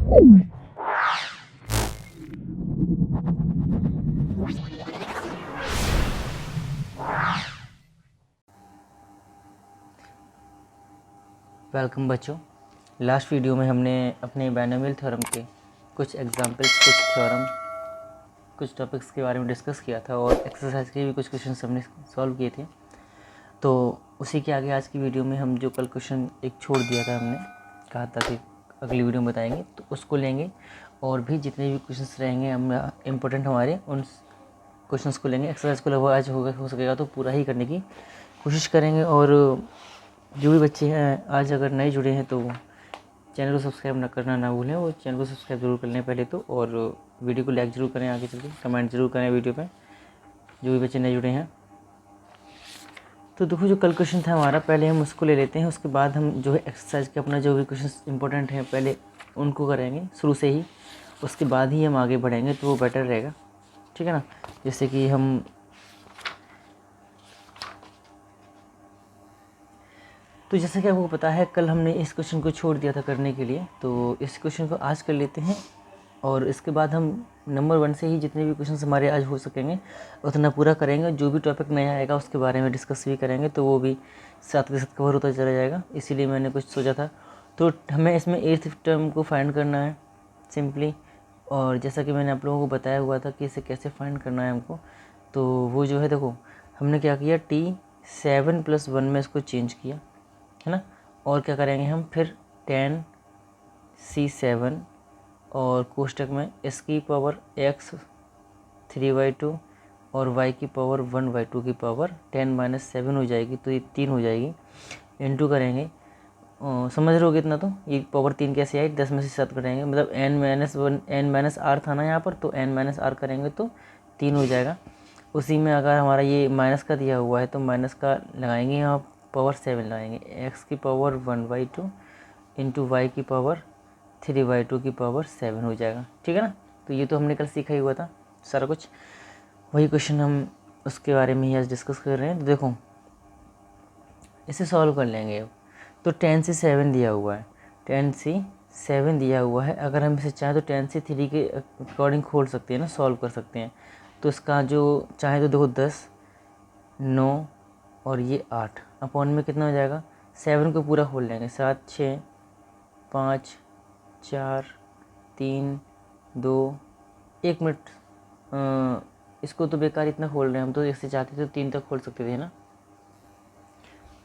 Welcome बच्चों। Last video में हमने अपने बायनोमियल थ्योरम के कुछ एग्जांपल्स, कुछ थ्योरम, कुछ टॉपिक्स के बारे में डिस्कस किया था और एक्सरसाइज के भी कुछ क्वेश्चंस हमने सॉल्व किए थे। तो उसी के आगे आज की वीडियो में हम जो कल क्वेश्चन एक छोड़ दिया था, हमने कहा था कि अगली वीडियो में बताएंगे, तो उसको लेंगे और भी जितने भी क्वेश्चंस रहेंगे हम इम्पोर्टेंट हमारे, उन क्वेश्चंस को लेंगे। एक्सरसाइज को लगभग आज हो सकेगा तो पूरा ही करने की कोशिश करेंगे। और जो भी बच्चे हैं आज अगर नए जुड़े हैं तो चैनल को सब्सक्राइब करना ना भूलें, वो चैनल को सब्सक्राइब जरूर कर लें पहले तो, और वीडियो को लाइक ज़रूर करें, आगे चल के कमेंट जरूर करें वीडियो पे जो भी बच्चे नए जुड़े हैं। तो देखो, जो कल क्वेश्चन था हमारा, पहले हम उसको ले लेते हैं, उसके बाद हम जो है एक्सरसाइज के अपना जो भी क्वेश्चन इंपॉर्टेंट हैं पहले उनको करेंगे शुरू से ही, उसके बाद ही हम आगे बढ़ेंगे तो वो बेटर रहेगा, ठीक है ना। जैसे कि हम तो जैसे कि आपको पता है कल हमने इस क्वेश्चन को छोड़ दिया था करने के लिए, तो इस क्वेश्चन को आज कर लेते हैं और इसके बाद हम नंबर 1 से ही जितने भी क्वेश्चन हमारे आज हो सकेंगे उतना पूरा करेंगे। जो भी टॉपिक नया आएगा उसके बारे में डिस्कस भी करेंगे, तो वो भी साथ के साथ कवर होता चला जाएगा, इसीलिए मैंने कुछ सोचा था। तो हमें इसमें 8th टर्म को फाइंड करना है सिंपली, और जैसा कि मैंने आप लोगों को बताया हुआ था कि इसे कैसे फाइंड करना है हमको, तो वो जो है देखो हमने क्या किया, T7 + 1 में इसको चेंज किया है ना। और क्या करेंगे हम फिर 10C7 और कोष्टक में इसकी पावर x 3/2 और y की पावर 1/2 की पावर 10 - 7 हो जाएगी, तो ये 3 हो जाएगी। इंटू करेंगे, समझ रहे हो कितना, तो ये पावर 3 कैसे आई, 10 में से 7 करेंगे, मतलब n-r था ना यहाँ पर, तो n-r करेंगे तो 3 हो जाएगा। उसी में अगर हमारा ये माइनस का दिया हुआ है तो माइनस का लगाएंगे, यहाँ पावर 7 लगाएंगे, x की पावर 1/2 इंटू वाई की पावर 3/2 की पावर 7 हो जाएगा, ठीक है ना। तो ये तो हमने कल सीखा ही हुआ था सारा कुछ, वही क्वेश्चन हम उसके बारे में ही आज डिस्कस कर रहे हैं। तो देखो इसे सॉल्व कर लेंगे अब। तो 10C7 दिया हुआ है, 10C7 दिया हुआ है, अगर हम इसे चाहें तो 10C3 के अकॉर्डिंग खोल सकते हैं ना, सॉल्व कर सकते हैं। तो इसका जो चाहे तो देखो 10, 9 और ये 8 अपॉन में कितना हो जाएगा, 7 को पूरा खोल लेंगे, 7, 6, 5, 4, 3, 2, 1 मिनट, इसको तो बेकार इतना खोल रहे हैं हम, तो इससे चाहते तो 3 तक खोल सकते थे ना,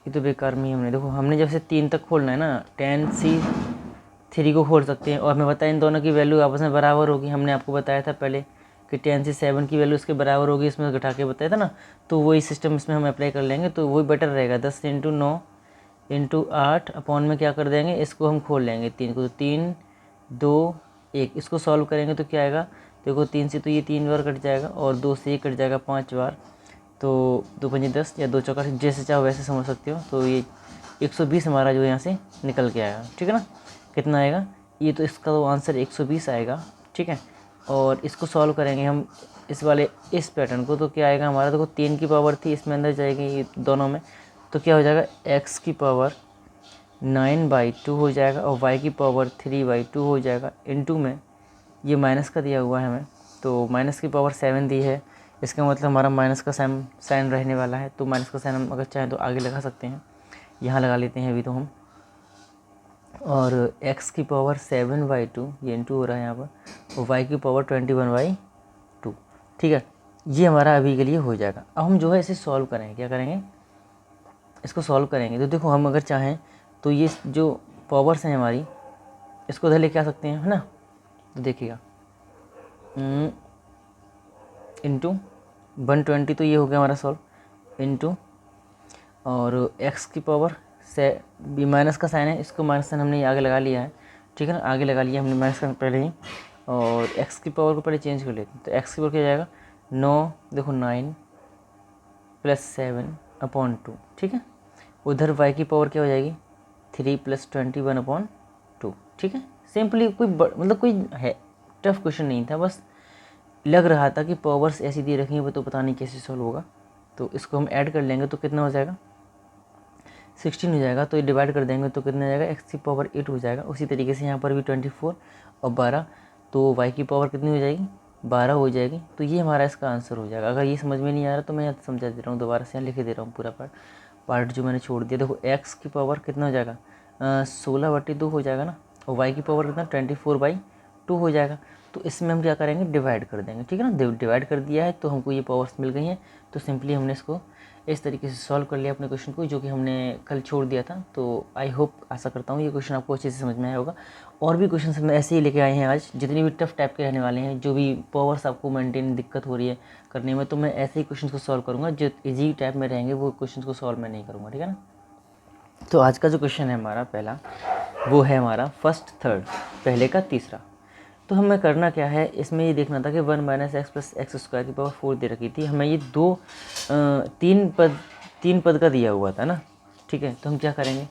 ये तो बेकार में ही हमने, देखो हमने जब से 3 तक खोलना है ना, 10C3 को खोल सकते हैं, और हमें पता है इन दोनों की वैल्यू आपस में बराबर होगी। हमने आपको बताया था पहले कि 10C7 की वैल्यू इसके बराबर होगी, इसमें घटा के बताया था ना, तो वही सिस्टम इसमें हम अप्लाई कर लेंगे, तो वही बेटर रहेगा। 10 × 9 × 8 अपॉन में क्या कर देंगे, इसको हम खोल लेंगे 3 को, तो 3, 2, 1, इसको सॉल्व करेंगे तो क्या आएगा, देखो 3 से तो ये 3 बार कट जाएगा और 2 से ये कट जाएगा 5 बार, तो 2 × 5 = 10 या 2 चौका, जैसे चाहो वैसे समझ सकते हो। तो ये 120 हमारा जो यहाँ से निकल के आएगा, ठीक है ना। कितना आएगा, ये तो इसका तो आंसर 120 आएगा, ठीक है। और इसको सॉल्व करेंगे हम इस वाले इस पैटर्न को, तो क्या आएगा हमारा, देखो 3 की पावर थी, इसमें अंदर जाएगी ये दोनों में, तो क्या हो जाएगा, x की पावर 9/2 हो जाएगा और y की पावर 3/2 हो जाएगा। इनटू में ये माइनस का दिया हुआ है हमें, तो माइनस की पावर 7 दी है, इसका मतलब हमारा माइनस का साइन रहने वाला है, तो माइनस का साइन हम अगर चाहें तो आगे लगा सकते हैं, यहाँ लगा लेते हैं अभी तो हम। और x की पावर 7/2, ये इंटू हो रहा है यहाँ पर, और y की पावर 21/2, ठीक है। ये हमारा अभी के लिए हो जाएगा। अब हम जो है इसे सॉल्व करेंगे, क्या करेंगे, इसको सॉल्व करेंगे। तो देखो हम अगर चाहें तो ये जो पावर्स हैं हमारी, इसको उधर लेके आ सकते हैं, है ना। तो देखिएगा इंटू 120, तो ये हो गया हमारा सॉल्व, इंटू और x की पावर से भी माइनस का साइन है, इसको माइनस साइन हमने आगे लगा लिया है, ठीक है ना, आगे लगा लिया हमने माइनस का पहले ही। और x की पावर को पहले चेंज कर लेते हैं, तो x की पावर क्या जाएगा, 9, देखो 9 + 7/2, ठीक है। उधर y की पावर क्या हो जाएगी, 3 + 21/2, ठीक है। सिंपली कोई मतलब कोई है टफ क्वेश्चन नहीं था, बस लग रहा था कि पावर्स ऐसी दी रखी हैं, वो तो पता नहीं कैसे सॉल्व होगा। तो इसको हम ऐड कर लेंगे तो कितना हो जाएगा, 16 हो जाएगा, तो ये डिवाइड कर देंगे तो कितना हो जाएगा, x की पावर 8 हो जाएगा। उसी तरीके से यहाँ पर भी 24 और 12, तो y की पावर कितनी हो जाएगी, 12 हो जाएगी। तो ये हमारा इसका आंसर हो जाएगा। अगर ये समझ में नहीं आ रहा तो मैं यहाँ समझा दे रहा हूँ, दोबारा से यहाँ लिख दे रहा हूँ पूरा पार्ट जो मैंने छोड़ दिया। देखो x की पावर कितना हो जाएगा, 16/2 हो जाएगा ना, और y की पावर कितना 24/2 हो जाएगा। तो इसमें हम क्या करेंगे, डिवाइड कर देंगे, ठीक है ना। डिवाइड कर दिया है तो हमको ये पावर्स मिल गई हैं, तो सिंपली हमने इसको इस तरीके से सॉल्व कर लिया अपने क्वेश्चन को, जो कि हमने कल छोड़ दिया था। तो आई होप, आशा करता हूँ ये क्वेश्चन आपको अच्छे से समझ में आया होगा। और भी क्वेश्चन हम ऐसे ही लेके आए हैं आज, जितने भी टफ टाइप के रहने वाले हैं, जो भी पावर्स आपको मेंटेन दिक्कत हो रही है करने में, तो मैं ऐसे ही क्वेश्चन को सॉल्व करूँगा। जो इजी टाइप में रहेंगे वो क्वेश्चन को सॉल्व मैं नहीं करूँगा, ठीक है ना। तो आज का जो क्वेश्चन है हमारा पहला, वो है हमारा फर्स्ट थर्ड, पहले का तीसरा। तो हमें करना क्या है, इसमें ये देखना था कि 1 - x + x² की पावर 4 दे रखी थी। हमें ये तीन पद का दिया हुआ था ना, ठीक है। तो हम क्या करेंगे,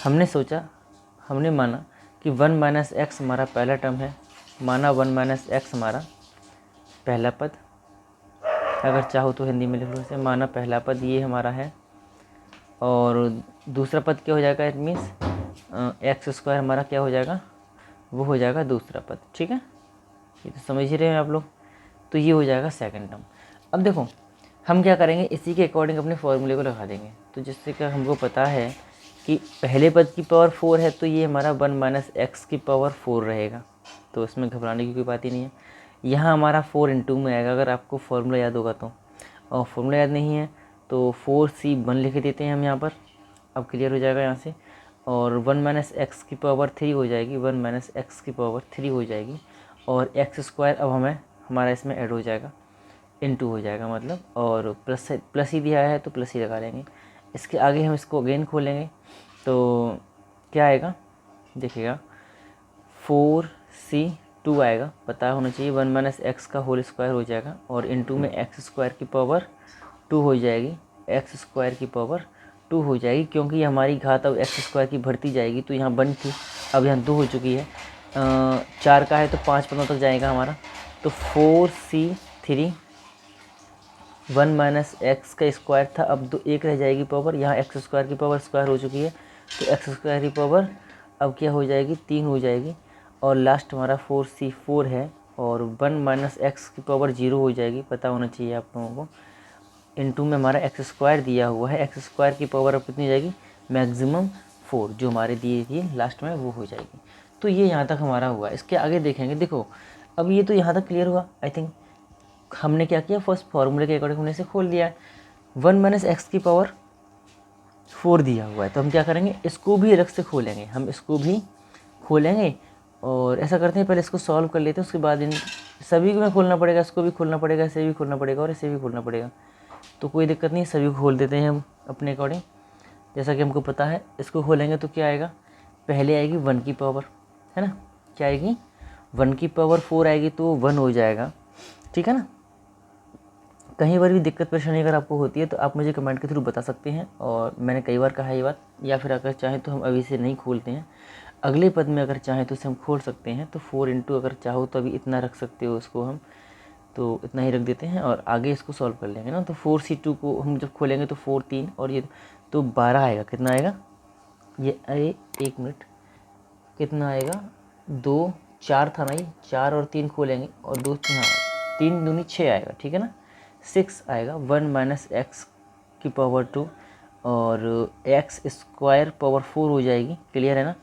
हमने माना कि 1 - x हमारा पहला टर्म है, माना 1 - x हमारा पहला पद, अगर चाहो तो हिंदी में लिख लो इसे, माना पहला पद ये हमारा है, और दूसरा पद क्या हो जाएगा, इट मीन्स x² हमारा क्या हो जाएगा, वो हो जाएगा दूसरा पद, ठीक है। ये तो समझ ही रहे हैं आप लोग। तो ये हो जाएगा सेकंड टर्म। अब देखो हम क्या करेंगे, इसी के अकॉर्डिंग अपने फॉर्मूले को लगा देंगे। तो जिससे कि हमको पता है कि पहले पद की पावर 4 है, तो ये हमारा 1 - x की पावर 4 रहेगा। तो इसमें घबराने की कोई बात ही नहीं है। यहाँ हमारा 4 × में आएगा, अगर आपको फॉर्मूला याद होगा तो। और फॉर्मूला याद नहीं है तो 4c1 लिख देते हैं हम यहाँ पर, अब क्लियर हो जाएगा यहाँ से। और 1 - x की पावर 3 हो जाएगी, 1 - x की पावर 3 हो जाएगी, और x² अब हमारा इसमें ऐड हो जाएगा, * हो जाएगा मतलब, और प्लस ही दिया है तो प्लस ही लगा लेंगे। इसके आगे हम इसको अगेन खोलेंगे तो क्या आएगा, देखिएगा 4c2 आएगा, पता होना चाहिए। 1 - x का होल स्क्वायर हो जाएगा, और * में x² की पावर 2 हो जाएगी, x² की पावर 2 हो जाएगी, क्योंकि हमारी घात अब x² की बढ़ती जाएगी। तो यहाँ 1 थी, अब यहाँ 2 हो चुकी है। 4 का है तो 5 पदों तक जाएगा हमारा। तो 4c3, 1 - x का स्क्वायर था, अब 1 रह जाएगी पावर, यहाँ x² की पावर स्क्वायर हो चुकी है, तो x² की पावर अब क्या हो जाएगी, 3 हो जाएगी। और लास्ट हमारा 4c4 है, और 1 - x की पावर 0 हो जाएगी, पता होना चाहिए आप लोगों को। * में हमारा x² दिया हुआ है, x² की पावर अब कितनी हो जाएगी, मैक्सिमम 4, जो हमारे दिए थी लास्ट में वो हो जाएगी। तो ये यहाँ तक हमारा हुआ। इसके आगे देखेंगे, देखो अब ये तो यहाँ तक क्लियर हुआ आई थिंक। हमने क्या किया, फर्स्ट फार्मूले के अकॉर्डिंग हमने इसे खोल दिया है। 1 - x की पावर 4 दिया हुआ है, तो हम क्या करेंगे, इसको भी अलग से खोलेंगे, हम इसको भी खोलेंगे। और ऐसा करते हैं, पहले इसको सॉल्व कर लेते हैं, उसके बाद इन सभी को में खोलना पड़ेगा, इसको भी खोलना पड़ेगा, इसे भी खोलना पड़ेगा, और इसे भी खोलना पड़ेगा। तो कोई दिक्कत नहीं, सभी को खोल देते हैं हम अपने अकॉर्डिंग, जैसा कि हमको पता है। इसको खोलेंगे तो क्या आएगा, पहले आएगी 1 की पावर, है ना, क्या आएगी, 1 की पावर 4 आएगी, तो 1 हो जाएगा, ठीक है ना। कहीं बार भी दिक्कत परेशानी अगर आपको होती है तो आप मुझे कमेंट के थ्रू बता सकते हैं, और मैंने कई बार कहा है ये बात। या फिर अगर चाहें तो हम अभी से नहीं खोलते हैं, अगले पद में अगर चाहें तो इसे हम खोल सकते हैं। तो 4 × अगर चाहो तो अभी इतना रख सकते हो उसको हम, तो इतना ही रख देते हैं, और आगे इसको सॉल्व कर लेंगे ना। तो 4c2 को हम जब खोलेंगे तो 4 3 और ये तो 12 आएगा, कितना आएगा ये, अरे 1 मिनट, कितना आएगा, 2 4 था ना, ये 4 और 3 खोलेंगे, और 2 हाँ 3 दूनी 6 आएगा, ठीक है ना, 6 आएगा। 1 - x की पावर 2 और x² पावर 4 हो जाएगी, क्लियर है ना।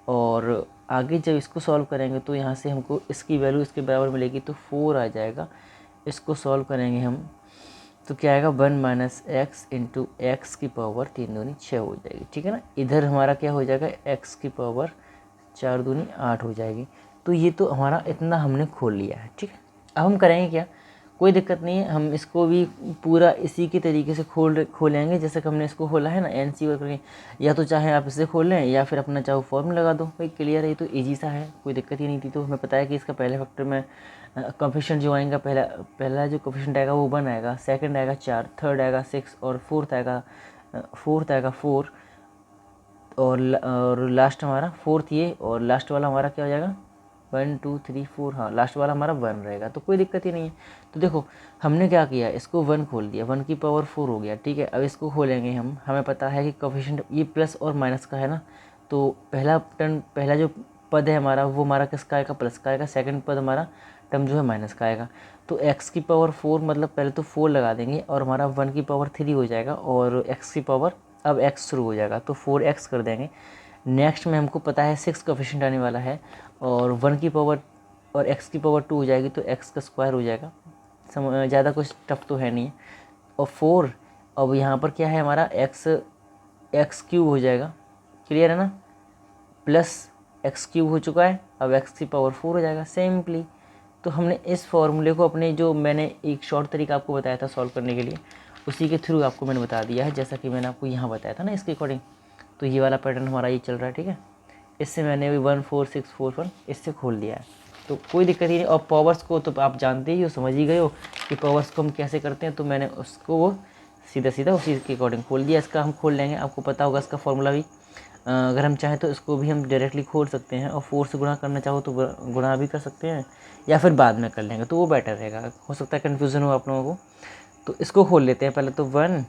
और आगे जब इसको सॉल्व करेंगे तो यहाँ से हमको इसकी वैल्यू इसके बराबर मिलेगी, तो 4 आ जाएगा। इसको सॉल्व करेंगे हम तो क्या आएगा, 1 - x × x की पावर 3 दूनी 6 हो जाएगी, ठीक है ना। इधर हमारा क्या हो जाएगा, x की पावर 4 दूनी 8 हो जाएगी। तो ये तो हमारा इतना हमने खोल लिया है, ठीक है। अब हम करेंगे क्या, कोई दिक्कत नहीं है, हम इसको भी पूरा इसी के तरीके से खोलेंगे जैसे कि हमने इसको खोला है ना, NC वर्क करके। या तो चाहे आप इसे खोल लें, या फिर अपना चाहो फॉर्मूला लगा दो, भाई क्लियर है, ये तो ईजी सा है, कोई दिक्कत ही नहीं थी। तो हमें पता है कि इसका पहले फैक्टर में कोफिशिएंट जो आएगा, पहला जो कोफिशिएंट आएगा वो 1 आएगा, सेकंड आएगा 4, थर्ड आएगा 6, और फोर्थ आएगा 4, और लास्ट हमारा फोर्थ ये, और लास्ट वाला हमारा क्या हो जाएगा 1 2 3 4, हाँ लास्ट वाला हमारा 1 रहेगा, तो कोई दिक्कत ही नहीं है। तो देखो हमने क्या किया, इसको 1 खोल दिया, 1 की पावर 4 हो गया, ठीक है। अब इसको खोलेंगे हम, हमें पता है कि कोफिशिएंट ये प्लस और माइनस का है ना, तो पहला जो पद है हमारा वो हमारा किसका आएगा, प्लस का आएगा। सेकंड पद हमारा टर्म जो है माइनस का आएगा। तो x की पावर 4 मतलब पहले तो 4 लगा देंगे और हमारा 1 की पावर 3 हो जाएगा, और x की पावर अब x शुरू हो जाएगा तो 4x कर देंगे। नेक्स्ट में हमको पता है 6 कोफिशिएंट आने वाला है, और 1 की पावर और x की पावर 2 हो जाएगी, तो x का स्क्वायर हो जाएगा। ज़्यादा कुछ टफ तो है नहीं। और 4 अब यहाँ पर क्या है हमारा x क्यूब हो जाएगा, क्लियर है ना, प्लस x क्यूब हो चुका है, अब x की पावर 4 हो जाएगा सिंपली। तो हमने इस फॉर्मूले को अपने जो मैंने एक शॉर्ट तरीका आपको बताया था सॉल्व करने के लिए, उसी के थ्रू आपको मैंने बता दिया है, जैसा कि मैंने आपको यहाँ बताया था ना इसके अकॉर्डिंग। तो ये वाला पैटर्न हमारा ये चल रहा है, ठीक है। इससे मैंने भी 1 4 6 4 1 इससे खोल दिया है, तो कोई दिक्कत ही नहीं। और पावर्स को तो आप जानते ही हो, समझ ही गए हो कि पावर्स को हम कैसे करते हैं, तो मैंने उसको वो सीधा सीधा उसी के अकॉर्डिंग खोल दिया। इसका हम खोल लेंगे, आपको पता होगा इसका फॉर्मूला भी। अगर हम चाहें तो इसको भी हम डायरेक्टली खोल सकते हैं, और 4 से गुणा करना चाहो तो गुणा भी कर सकते हैं, या फिर बाद में कर लेंगे तो वो बेटर रहेगा। हो सकता है कन्फ्यूज़न हो आप लोगों को, तो इसको खोल लेते हैं पहले। तो 1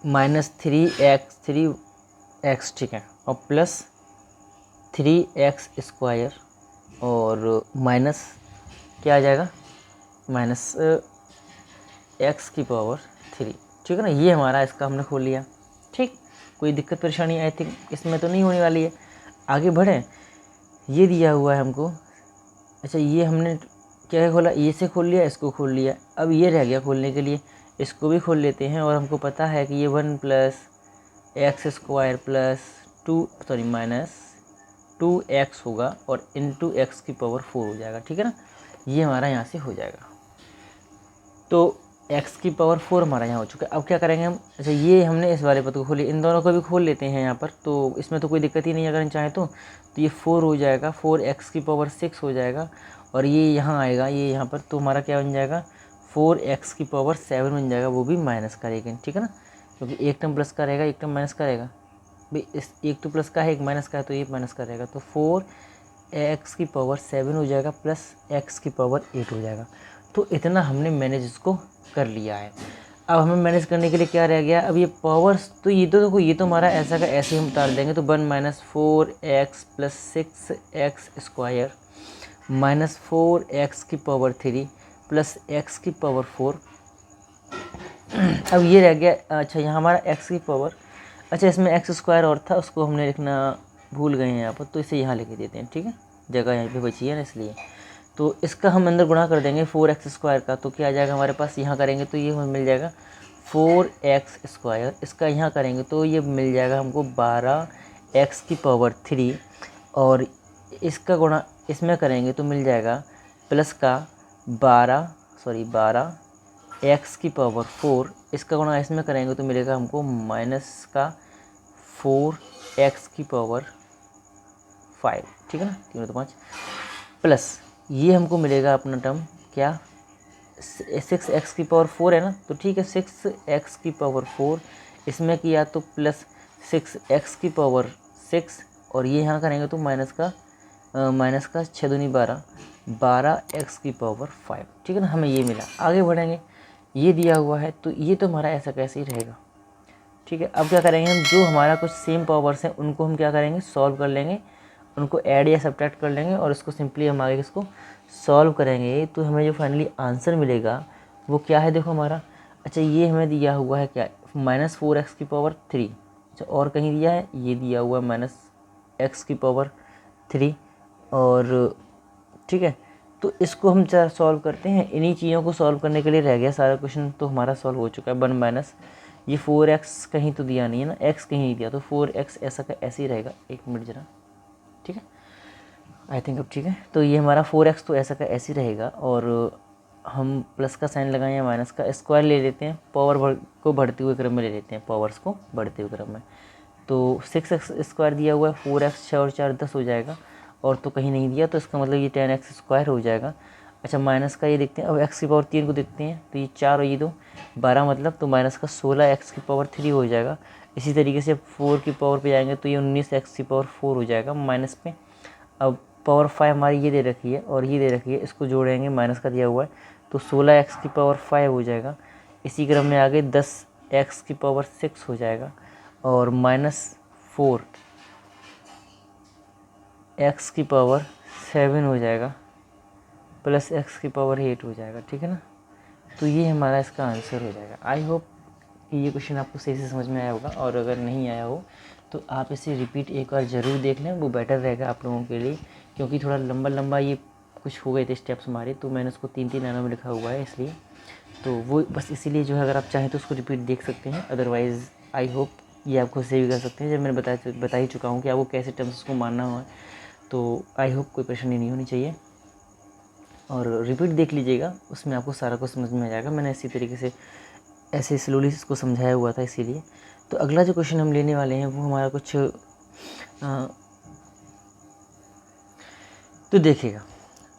माइनस 3x, ठीक है, और प्लस 3x स्क्वायर, और माइनस क्या आ जाएगा, माइनस x की पावर 3, ठीक है ना। ये हमारा इसका हमने खोल लिया, ठीक। कोई दिक्कत परेशानी आई थिंक इसमें तो नहीं होने वाली है। आगे बढ़ें, ये दिया हुआ है हमको। अच्छा ये हमने क्या खोला, ये से खोल लिया, इसको खोल लिया, अब ये रह गया खोलने के लिए, इसको भी खोल लेते हैं। और हमको पता है कि ये 1 plus x square plus minus 2x होगा, और इंटू एक्स की पावर 4 हो जाएगा, ठीक है ना। ये हमारा यहाँ से हो जाएगा, तो x की पावर 4 हमारा यहाँ हो चुका है। अब क्या करेंगे हम, अच्छा ये हमने इस वाले पद को खोली, इन दोनों को भी खोल लेते हैं यहाँ पर, तो इसमें तो कोई दिक्कत ही नहीं है अगर हम चाहें तो ये 4 हो जाएगा, 4x की पावर 6 हो जाएगा, और ये यहाँ आएगा, ये यहाँ पर, तो हमारा क्या बन जाएगा, 4x की पावर 7 बन जाएगा, वो भी माइनस का रहेगा, ठीक है ना, क्योंकि एक टर्म प्लस का रहेगा, एक टर्म माइनस का रहेगा भाई। इस एक तो प्लस का है, एक माइनस का है, तो ये माइनस का रहेगा, तो 4x की पावर 7 हो जाएगा प्लस x की पावर 8 हो जाएगा। तो इतना हमने मैनेज इसको कर लिया है। अब हमें मैनेज करने के लिए क्या रह गया, अब ये पावर्स, तो ये तो देखो ये तो हमारा ऐसा का ऐसे ही हम उतार देंगे, तो 1 minus 4x plus 6x square minus 4x की पावर 3 प्लस x की पावर 4। अब ये रह गया, अच्छा यहाँ हमारा x की पावर, अच्छा इसमें x स्क्वायर और था, उसको हमने लिखना भूल गए हैं यहाँ पर, तो इसे यहाँ लिख देते हैं, ठीक है, जगह यहाँ पे बची है ना इसलिए। तो इसका हम अंदर गुणा कर देंगे 4x स्क्वायर का, तो क्या आ जाएगा हमारे पास, यहाँ करेंगे तो ये हमें मिल जाएगा 4x स्क्वायर, इसका यहाँ करेंगे तो ये मिल जाएगा हमको 12x की पावर 3, और इसका गुणा इसमें करेंगे तो मिल जाएगा प्लस का 12 x की पावर 4, इसका गुणा इसमें करेंगे तो मिलेगा हमको माइनस का 4x की पावर 5, ठीक है ना, 3 तो 5, प्लस ये हमको मिलेगा अपना टर्म क्या, 6x की पावर 4 है ना, तो ठीक है 6x की पावर 4, इसमें किया तो प्लस 6x की पावर 6, और ये यहाँ करेंगे तो माइनस का 6 दूनी 12x की पावर 5, ठीक है ना। हमें ये मिला, आगे बढ़ेंगे, ये दिया हुआ है, तो ये तो हमारा ऐसा कैसे ही रहेगा, ठीक है। अब क्या करेंगे हम, जो हमारा कुछ सेम पावर्स हैं उनको हम क्या करेंगे, सॉल्व कर लेंगे, उनको ऐड या सब्ट्रैक्ट कर लेंगे, और इसको सिंपली हम आगे इसको सॉल्व करेंगे, तो हमें जो फाइनली आंसर मिलेगा वो क्या है, देखो हमारा, अच्छा ये हमें दिया हुआ है क्या, माइनस 4x की पावर 3, अच्छा और कहीं दिया है, ये दिया हुआ है माइनस x की पावर 3, और ठीक है, तो इसको हम सॉल्व करते हैं। इन्हीं चीज़ों को सॉल्व करने के लिए रह गया सारा क्वेश्चन, तो हमारा सॉल्व हो चुका है। 1 माइनस ये 4x कहीं तो दिया नहीं है ना, x कहीं नहीं दिया, तो 4x ऐसा का ऐसे ही रहेगा, एक मिनट जरा, ठीक है, आई थिंक अब ठीक है। तो ये हमारा 4x तो ऐसा का ऐसे ही रहेगा, और हम प्लस का साइन लगाएं या माइनस का, स्क्वायर ले लेते हैं, पावर को बढ़ते हुए क्रम में ले लेते हैं, पावर्स को बढ़ते हुए क्रम में। तो 6x स्क्वायर दिया हुआ है, 4x 6 और 4 10 हो जाएगा, और तो कहीं नहीं दिया, तो इसका मतलब ये 10x स्क्वायर हो जाएगा। अच्छा माइनस का ये देखते हैं, अब x की पावर 3 को देखते हैं, तो ये 4 और ये 2 12 मतलब, तो माइनस का 16x की पावर 3 हो जाएगा। इसी तरीके से 4 की पावर पे जाएंगे तो ये 19x की पावर 4 हो जाएगा माइनस पे। अब पावर 5 हमारी ये दे रखी है और ये दे रखी है, इसको जोड़ेंगे, माइनस का दिया हुआ है तो 16x की पावर 5 हो जाएगा। इसी क्रम में आगे 10x की पावर 6 हो जाएगा और -4x की पावर 7 हो जाएगा प्लस x की पावर 8 हो जाएगा। ठीक है ना, तो ये हमारा इसका आंसर हो जाएगा। आई होप कि ये क्वेश्चन आपको सही से समझ में आया होगा, और अगर नहीं आया हो तो आप इसे रिपीट एक बार ज़रूर देख लें, वो बेटर रहेगा आप लोगों के लिए, क्योंकि थोड़ा लंबा लंबा ये कुछ हो गए थे स्टेप्स हमारे, तो मैंने उसको 3-3 लाइनों में लिखा हुआ है इसलिए, तो वो बस इसीलिए जो है अगर आप चाहें तो उसको रिपीट देख सकते हैं। अदरवाइज़ आई होप ये आप खुद से भी कर सकते हैं, जब मैंने बता ही चुका हूँ कि आपको कैसे टर्म्स उसको मानना हो, तो आई होप कोई परेशानी नहीं होनी चाहिए। और रिपीट देख लीजिएगा, उसमें आपको सारा कुछ समझ में आ जाएगा। मैंने इसी तरीके से ऐसे स्लोली इसको समझाया हुआ था इसीलिए। तो अगला जो क्वेश्चन हम लेने वाले हैं वो हमारा कुछ तो देखिएगा,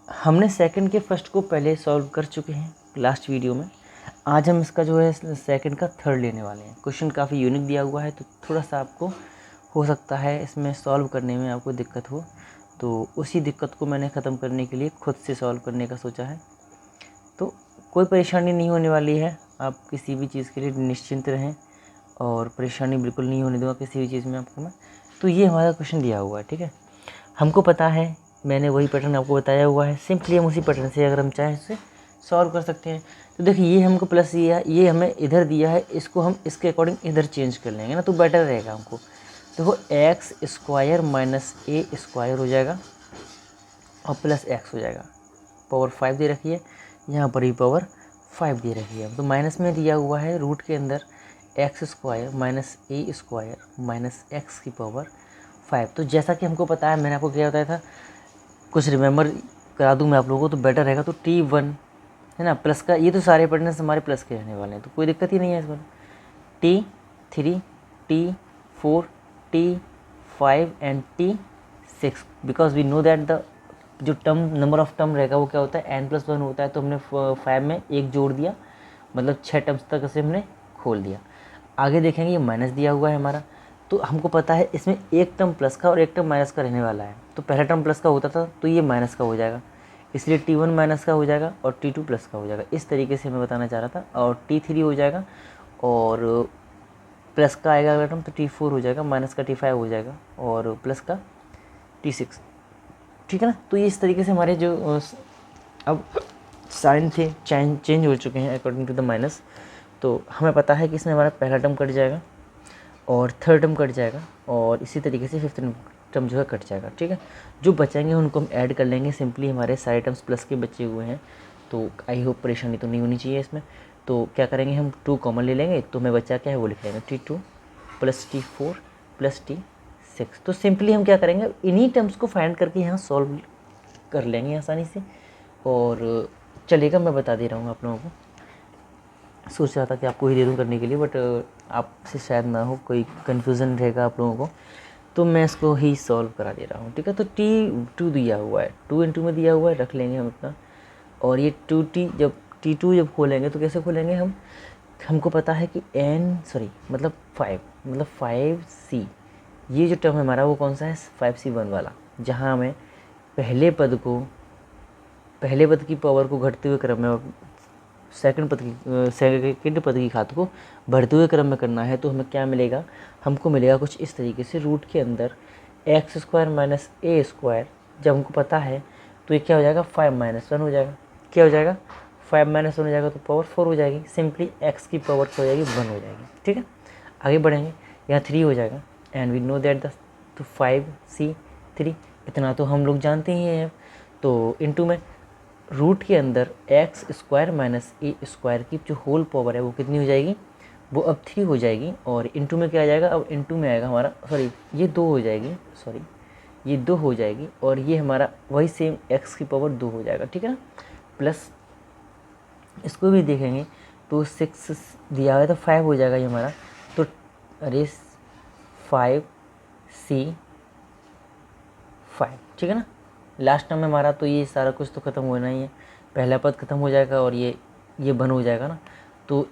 हमने सेकंड के फर्स्ट को पहले सॉल्व कर चुके हैं लास्ट वीडियो में। आज हम इसका जो है सेकंड का थर्ड लेने वाले हैं। क्वेश्चन काफ़ी यूनिक दिया हुआ है, तो थोड़ा सा आपको हो सकता है इसमें सॉल्व करने में आपको दिक्कत हो, तो उसी दिक्कत को मैंने ख़त्म करने के लिए खुद से सॉल्व करने का सोचा है। तो कोई परेशानी नहीं होने वाली है, आप किसी भी चीज़ के लिए निश्चिंत रहें, और परेशानी बिल्कुल नहीं होने दूँगा किसी भी चीज़ में आपको मैं। तो ये हमारा क्वेश्चन दिया हुआ है, ठीक है, हमको पता है, मैंने वही पैटर्न आपको बताया हुआ है, सिंपली हम उसी पैटर्न से अगर हम चाहें इसे सॉल्व कर सकते हैं। तो देखिए, ये हमको प्लस दिया है, ये हमें इधर दिया है, इसको हम इसके अकॉर्डिंग इधर चेंज कर लेंगे ना, तो बेटर रहेगा हमको। देखो एक्स स्क्वायर माइनस ए स्क्वायर हो जाएगा और प्लस एक्स हो जाएगा, पावर 5 दे रखी है, यहाँ पर ही पावर 5 दे रखी है, तो माइनस में दिया हुआ है रूट के अंदर एक्स स्क्वायर माइनस ए स्क्वायर माइनस एक्स की पावर 5। तो जैसा कि हमको पता है, मैंने आपको क्या बताया था, कुछ रिमेंबर करा दूँ मैं आप लोगों को तो बेटर रहेगा। तो T1 है ना, प्लस का, ये तो सारे पैटर्न हमारे प्लस के रहने वाले हैं, तो कोई दिक्कत ही नहीं है इसमें। T3 T4 T5 and T6, because we know that the जो टर्म नंबर ऑफ टर्म रहेगा वो क्या होता है, n+1 होता है, तो हमने 5 में एक जोड़ दिया, मतलब 6 टर्म्स तक इसे हमने खोल दिया। आगे देखेंगे, ये माइनस दिया हुआ है हमारा, तो हमको पता है इसमें एक टर्म प्लस का और एक टर्म माइनस का रहने वाला है, तो पहला टर्म प्लस का होता था तो ये माइनस का हो जाएगा, इसलिए T1 माइनस का हो जाएगा और T2 प्लस का हो जाएगा। इस तरीके से मैं बताना चाह रहा था। और T3 हो जाएगा और प्लस का आएगा अगर टर्म, तो T4 हो जाएगा, माइनस का T5 हो जाएगा और प्लस का T6, ठीक है ना। तो ये इस तरीके से हमारे जो अब साइन थे चेंज हो चुके हैं अकॉर्डिंग टू द माइनस। तो हमें पता है कि इसमें हमारा पहला टर्म कट जाएगा और थर्ड टर्म कट जाएगा और इसी तरीके से फिफ्थ टर्म जो है कट जाएगा, ठीक है। जो बचेंगे उनको हम ऐड कर लेंगे, सिंपली हमारे सारे टर्म्स प्लस के बचे हुए हैं, तो आई होप परेशानी तो नहीं होनी चाहिए इसमें। तो क्या करेंगे, हम 2 कॉमन ले लेंगे, तो हमें बचा क्या है वो लिख लेंगे, T2 plus T4 plus T6। तो सिंपली हम क्या करेंगे, इन्हीं टर्म्स को फाइंड करके यहाँ सॉल्व कर लेंगे आसानी से। और चलेगा, मैं बता दे रहा हूँ आप लोगों को, सोच रहा था कि आपको ही दे दूँ करने के लिए, बट आपसे शायद ना हो, कोई कन्फ्यूज़न रहेगा आप लोगों को, तो मैं इसको ही सॉल्व करा दे रहा हूँ, ठीक है। तो T2 दिया हुआ है, 2 × 2 में दिया हुआ है, रख लेंगे हम अपना। और ये T2 जब खोलेंगे तो कैसे खोलेंगे हम, हमको पता है कि मतलब 5C, ये जो टर्म हमारा वो कौन सा है, 5C1 वाला, जहाँ हमें पहले पद की पावर को घटते हुए क्रम में सेकंड पद की घात को बढ़ते हुए क्रम में करना है। तो हमें क्या मिलेगा, हमको मिलेगा कुछ इस तरीके से, रूट के अंदर एक्स स्क्वायर माइनस ए स्क्वायर, जब हमको पता है तो ये क्या हो जाएगा, 5 - 1 हो जाएगा। क्या हो जाएगा, 5 - 1 हो जाएगा तो पावर 4 हो जाएगी, सिंपली एक्स की पावर क्या हो जाएगी, 1 हो जाएगी, ठीक है। आगे बढ़ेंगे, यहाँ 3 हो जाएगा, एंड वी नो दैट तो 5C3, इतना तो हम लोग जानते ही हैं। तो इनटू में रूट के अंदर एक्स स्क्वायर माइनस ए स्क्वायर की जो होल पावर है वो कितनी हो जाएगी, वो अब 3 हो जाएगी। और इनटू में क्या आ जाएगा, अब इनटू में आएगा हमारा, ये 2 हो जाएगी, ये 2 हो जाएगी, और ये हमारा वही सेम एक्स की पावर 2 हो जाएगा, ठीक है ना। प्लस इसको भी देखेंगे तो 6 दिया हुआ है तो 5 हो जाएगा ये हमारा, तो 5C5, ठीक है ना। लास्ट टर्म में हमारा, तो ये सारा कुछ तो ख़त्म होना ही है, पहला पद ख़त्म हो जाएगा और ये बन हो जाएगा ना। तो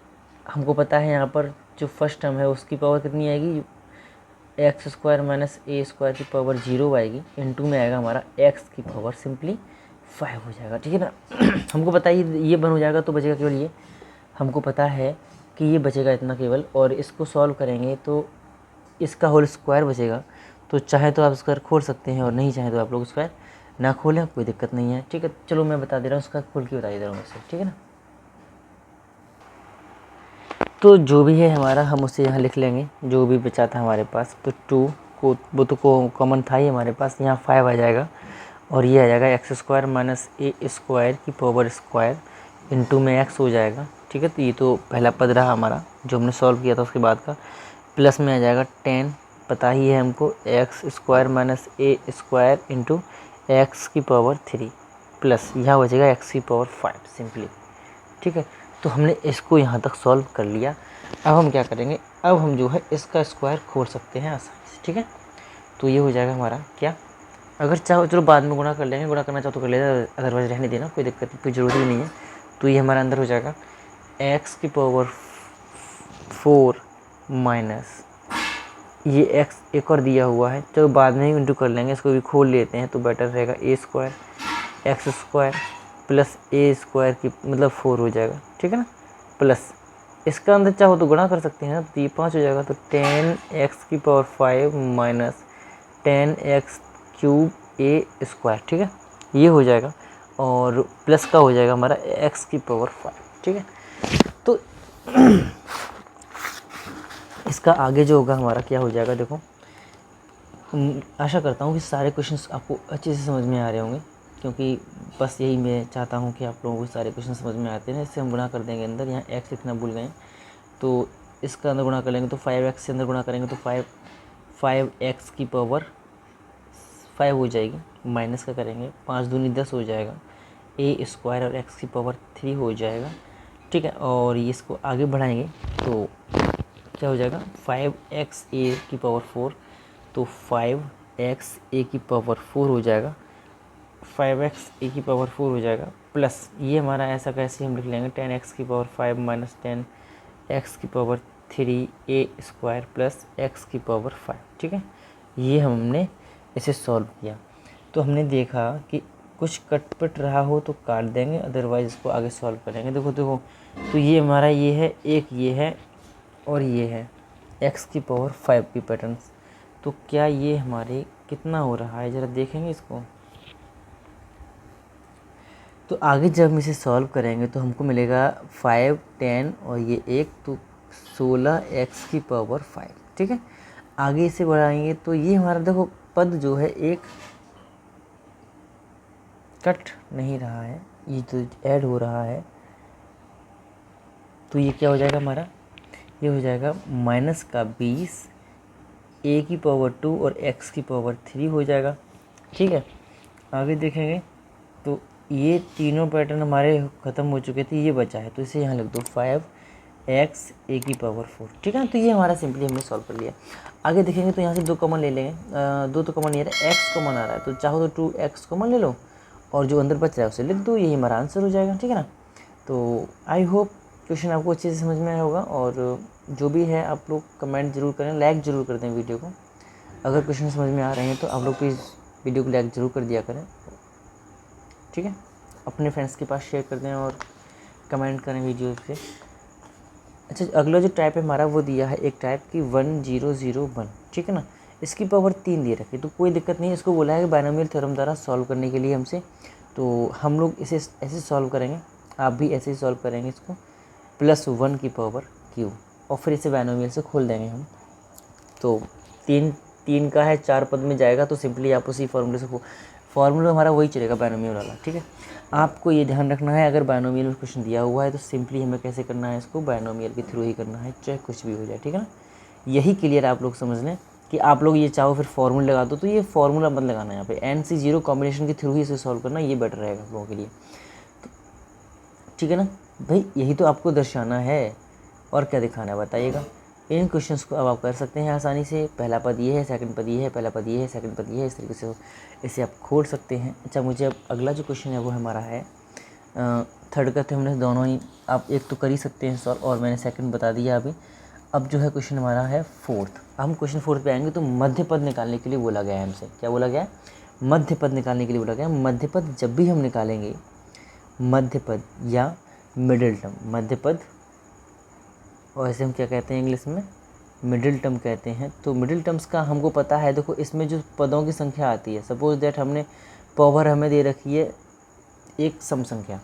हमको पता है यहाँ पर जो फर्स्ट टर्म है उसकी पावर कितनी आएगी, एक्स स्क्वायर माइनस ए स्क्वायर की पावर 0 आएगी, इनटू में आएगा हमारा एक्स की पावर सिंपली 5 हो जाएगा, ठीक है ना। हमको पता है ये बन हो जाएगा तो बचेगा केवल ये, हमको पता है कि ये बचेगा इतना केवल, और इसको सॉल्व करेंगे तो इसका होल स्क्वायर बचेगा। तो चाहे तो आप स्क्वायर खोल सकते हैं और नहीं चाहे तो आप लोग स्क्वायर ना खोलें, कोई दिक्कत नहीं है, ठीक है। चलो मैं बता दे रहा हूँ, उसका खोल के बता दे रहा हूँ वैसे, ठीक है ना। तो जो भी है हमारा हम उसे यहाँ लिख लेंगे, जो भी बचा था हमारे पास। तो 2 को वो तो कॉमन था ही हमारे पास, यहाँ 5 आ जाएगा और ये आ जाएगा एक्स स्क्वायर माइनस ए स्क्वायर की पावर स्क्वायर इनटू में एक्स हो जाएगा, ठीक है। तो ये तो पहला पद रहा हमारा जो हमने सॉल्व किया था उसके बाद का, प्लस में आ जाएगा 10, पता ही है हमको, एक्स स्क्वायर माइनस ए स्क्वायर इंटू एक्स की पावर 3 प्लस यहाँ बचेगा एक्स की पावर 5 सिंपली, ठीक है। तो हमने इसको यहाँ तक सॉल्व कर लिया। अब हम क्या करेंगे, अब हम जो है इसका स्क्वायर खोल सकते हैं आसानी से, ठीक है। तो ये हो जाएगा हमारा क्या, अगर चाहो चलो बाद में गुणा कर लेंगे, गुणा करना चाहो तो कर लेना, अदरवाइज रहने देना, कोई दिक्कत कोई ज़रूरत ही नहीं है। तो ये हमारा अंदर हो जाएगा एक्स की पावर 4 माइनस ये एक्स एक और दिया हुआ है, चलो बाद में ही इंटू कर लेंगे, इसको भी खोल लेते हैं तो बेटर रहेगा। ए स्क्वायर एक्स स्क्वायर प्लस ए स्क्वायर की मतलब 4 हो जाएगा, ठीक है ना, प्लस इसका अंदर चाहो तो गुणा कर सकते हैं ना, तो ये 5 हो जाएगा। तो 10x की पावर 5 माइनस 10x क्यूब ए स्क्वायर, ठीक है, ये हो जाएगा। और प्लस का हो जाएगा हमारा x की पावर 5, ठीक है। तो इसका आगे जो होगा हमारा क्या हो जाएगा, देखो आशा करता हूँ कि सारे क्वेश्चंस आपको अच्छे से समझ में आ रहे होंगे, क्योंकि बस यही मैं चाहता हूँ कि आप लोगों को सारे क्वेश्चन समझ में आते हैं। इससे हम गुणा कर देंगे अंदर, यहाँ x लिखना भूल गए, तो इसका अंदर गुणा कर लेंगे तो 5x से अंदर गुणा करेंगे तो 5x की पावर 5 हो जाएगी, माइनस का करेंगे 5 दूनी 10 हो जाएगा, ए स्क्वायर और x की पावर 3 हो जाएगा, ठीक है। और ये इसको आगे बढ़ाएंगे तो क्या हो जाएगा 5x ए की पावर 4, तो 5x ए की पावर 4 हो जाएगा, 5x ए की पावर 4 हो जाएगा, प्लस ये हमारा ऐसा कैसे हम लिख लेंगे 10x की पावर 5 माइनस 10x की पावर 3 ए स्क्वायर प्लस x की पावर 5, ठीक है। ये हमने इसे सॉल्व किया तो हमने देखा कि कुछ कटपट रहा हो तो काट देंगे, अदरवाइज इसको आगे सॉल्व करेंगे। देखो तो ये हमारा ये है, एक ये है और ये है x की पावर 5 की पैटर्न्स। तो क्या ये हमारे कितना हो रहा है, ज़रा देखेंगे इसको। तो आगे जब हम इसे सॉल्व करेंगे तो हमको मिलेगा 5, 10 और ये एक, तो 16x की पावर 5, ठीक है। आगे इसे बढ़ाएंगे तो ये हमारा देखो पद जो है एक कट नहीं रहा है, ये तो ऐड हो रहा है। तो ये क्या हो जाएगा हमारा, ये हो जाएगा माइनस का 20 ए की पावर 2 और x की पावर 3 हो जाएगा, ठीक है। आगे देखेंगे तो ये तीनों पैटर्न हमारे ख़त्म हो चुके थे, ये बचा है तो इसे यहाँ लिख दो 5x ए की पावर 4, ठीक है। तो ये हमारा सिंपली हमने सॉल्व कर लिया। आगे देखेंगे तो यहाँ से 2 कॉमन ले लेंगे, 2 तो कॉमन नहीं आ रहा है, x कॉमन आ रहा है, तो चाहो तो 2x कॉमन ले लो और जो अंदर बच रहा है उसे लिख दो, यही हमारा आंसर हो जाएगा, ठीक है ना। तो आई होप क्वेश्चन आपको अच्छे से समझ में आया होगा, और जो भी है आप लोग कमेंट जरूर करें, लाइक ज़रूर कर दें वीडियो को। अगर क्वेश्चन समझ में आ रहे हैं तो आप लोग प्लीज़ वीडियो को लाइक ज़रूर कर दिया करें, ठीक है। अपने फ्रेंड्स के पास शेयर कर दें और कमेंट करें वीडियो पे। अच्छा, अगला जो टाइप है हमारा वो दिया है एक टाइप की 1001, ठीक है ना। इसकी पावर 3 दे रखी, तो कोई दिक्कत नहीं है। इसको बोला है कि बाइनोमियल थ्योरम द्वारा सॉल्व करने के लिए हमसे, तो हम लोग इसे ऐसे सॉल्व करेंगे, आप भी ऐसे ही सॉल्व करेंगे इसको, +1 की पावर क्यूब, और फिर इसे बाइनोमियल से खोल देंगे हम। तो 3 का है 4 पद में जाएगा, तो सिंपली आप उसी फॉर्मूले से फॉर्मूला हमारा वही चलेगा बाइनोमियल वाला, ठीक है। आपको ये ध्यान रखना है, अगर बाइनोमियल में क्वेश्चन दिया हुआ है तो सिंपली हमें कैसे करना है, इसको बाइनोमियल के थ्रू ही करना है, चाहे कुछ भी हो जाए, ठीक है ना। यही क्लियर आप लोग समझ लें कि आप लोग ये चाहो फिर फॉर्मूला लगा दो, तो ये फॉर्मूला मत लगाना, यहाँ पे NC0 कॉम्बिनेशन के थ्रू ही इसे सॉल्व करना, ये बेटर रहेगा आप लोगों के लिए, ठीक है ना भाई। यही तो आपको दर्शाना है और क्या दिखाना है बताइएगा। इन क्वेश्चंस को अब आप कर सकते हैं आसानी से, पहला पद ये है, सेकंड पद ये है, पहला पद ये है, सेकंड पद ये है, इस तरीके से इसे आप खोल सकते हैं। अच्छा, मुझे अब अगला जो क्वेश्चन है वो हमारा है थर्ड का, तो हमने दोनों ही, आप एक तो कर ही सकते हैं सॉल्व, और मैंने सेकंड बता दिया अभी। अब जो है क्वेश्चन हमारा है फोर्थ। हम क्वेश्चन फोर्थ पे आएंगे। तो मध्य पद निकालने के लिए बोला गया है हमसे, क्या बोला गया है? मध्य पद निकालने के लिए बोला गया है। मध्य पद जब भी हम निकालेंगे, मध्य पद या मिडिल टर्म, मध्य पद, और ऐसे हम क्या कहते हैं इंग्लिश में? मिडिल टर्म कहते हैं। तो मिडिल टर्म्स का हमको पता है, देखो इसमें जो पदों की संख्या आती है, सपोज दैट हमने पावर हमें दे रखी है एक सम संख्या,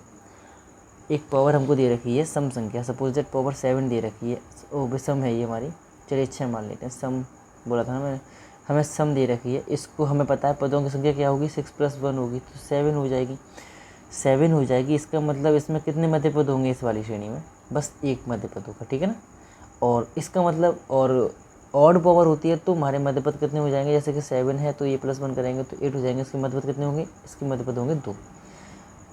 एक पावर हमको दे रखी है सम संख्या, सपोज दैट पावर 7 दे रखी है, ओ विषम है ये हमारी, चलिए 6 मान लेते हैं, सम बोला था ना मैंने, हमें सम दे रखी है, इसको हमें पता है पदों की संख्या क्या होगी, 6 + 1 होगी, तो 7 हो जाएगी, 7 हो जाएगी। इसका मतलब इसमें कितने मध्य पद होंगे इस वाली श्रेणी में? बस एक मध्य पद होगा, ठीक है ना। और इसका मतलब, और ऑड पावर होती है तो हमारे मध्य पद कितने हो जाएंगे? जैसे कि 7 है तो ये +1 करेंगे तो 8 हो जाएंगे, इसके मध्य पद कितने होंगे? इसके मध्य पद होंगे 2।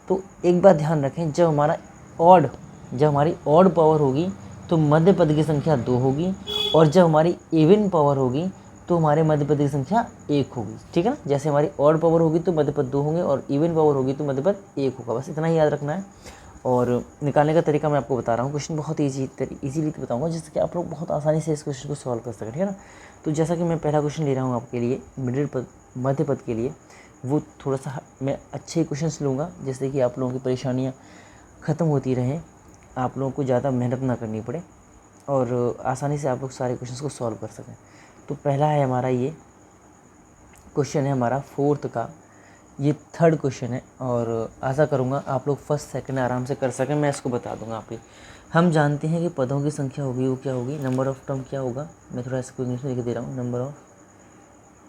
तो एक बात ध्यान रखें, जब हमारी ऑड पावर होगी तो मध्य पद की संख्या 2 होगी, और जब हमारी इवन पावर होगी तो हमारे मध्य पद की संख्या 1 होगी, ठीक है ना। जैसे हमारी ऑड पावर होगी तो मध्य पद 2 होंगे, और इवन पावर होगी तो मध्य पद 1 होगा। बस इतना ही याद रखना है। और निकालने का तरीका मैं आपको बता रहा हूँ। क्वेश्चन बहुत ईजीली बताऊँगा, जिससे कि आप लोग बहुत आसानी से इस क्वेश्चन को सॉल्व कर सकें, ठीक है ना। तो जैसा कि मैं पहला क्वेश्चन ले रहा हूँ आपके लिए मिडिल पद, मध्य पद के लिए, वो थोड़ा सा मैं अच्छे क्वेश्चंस लूँगा, जिससे कि आप लोगों की परेशानियाँ ख़त्म होती रहें, आप लोगों को ज़्यादा मेहनत ना करनी पड़े, और आसानी से आप लोग सारे क्वेश्चंस को सॉल्व कर सकें। तो पहला है हमारा, ये क्वेश्चन है हमारा फोर्थ का, ये थर्ड क्वेश्चन है, और आशा करूँगा आप लोग फर्स्ट सेकंड आराम से कर सकें। मैं इसको बता दूँगा आप ही। हम जानते हैं कि पदों की संख्या होगी, वो क्या होगी? नंबर ऑफ टर्म क्या होगा? मैं थोड़ा इसको इंग्लिश में लिख दे रहा हूँ। नंबर ऑफ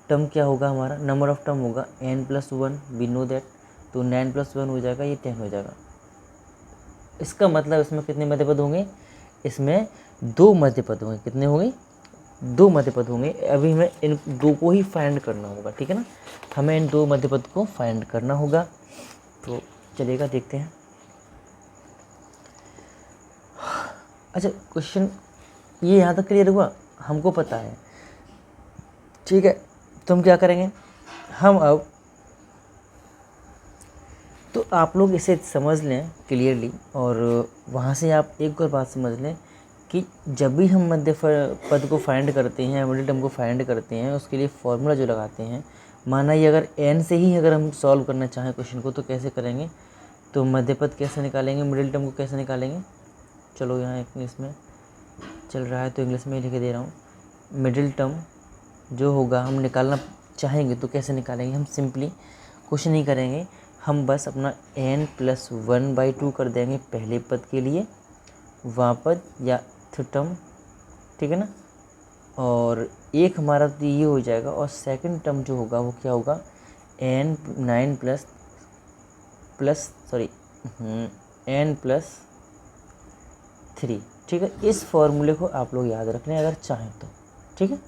टर्म क्या होगा हमारा? नंबर ऑफ टर्म होगा n+1, वी नो दैट। तो 9 + 1 हो जाएगा, ये 10 हो जाएगा। इसका मतलब इसमें कितने मध्य पद होंगे? इसमें 2 मध्य पद होंगे। कितने होंगे? 2 मध्य पद होंगे। अभी हमें इन 2 को ही फाइंड करना होगा, ठीक है ना। हमें इन 2 मध्य पद को फाइंड करना होगा। तो चलिएगा देखते हैं। अच्छा, क्वेश्चन ये यहाँ तक क्लियर हुआ? हमको पता है, ठीक है। तो हम क्या करेंगे? हम अब, तो आप लोग इसे समझ लें क्लियरली, और वहाँ से आप एक और बात समझ लें कि जब भी हम मध्य पद को फाइंड करते हैं, मिडिल टर्म को फाइंड करते हैं, उसके लिए फॉर्मूला जो लगाते हैं, माना ये अगर n से ही अगर हम सॉल्व करना चाहें क्वेश्चन को, तो कैसे करेंगे? तो मध्य पद कैसे निकालेंगे, मिडिल टर्म को कैसे निकालेंगे? चलो यहाँ इंग्लिश में चल रहा है तो इंग्लिश में ही लिख दे रहा हूँ। मिडिल टर्म जो होगा हम निकालना चाहेंगे तो कैसे निकालेंगे? हम सिंपली कुछ नहीं करेंगे, हम बस अपना n+1/2 कर देंगे पहले पद के लिए, वहाँ पद या टर्म, ठीक है ना। और एक हमारा तो ये हो जाएगा, और सेकंड टर्म जो होगा वो क्या होगा? n+3, ठीक है। इस फॉर्मूले को आप लोग याद रख लें अगर चाहें तो, ठीक है।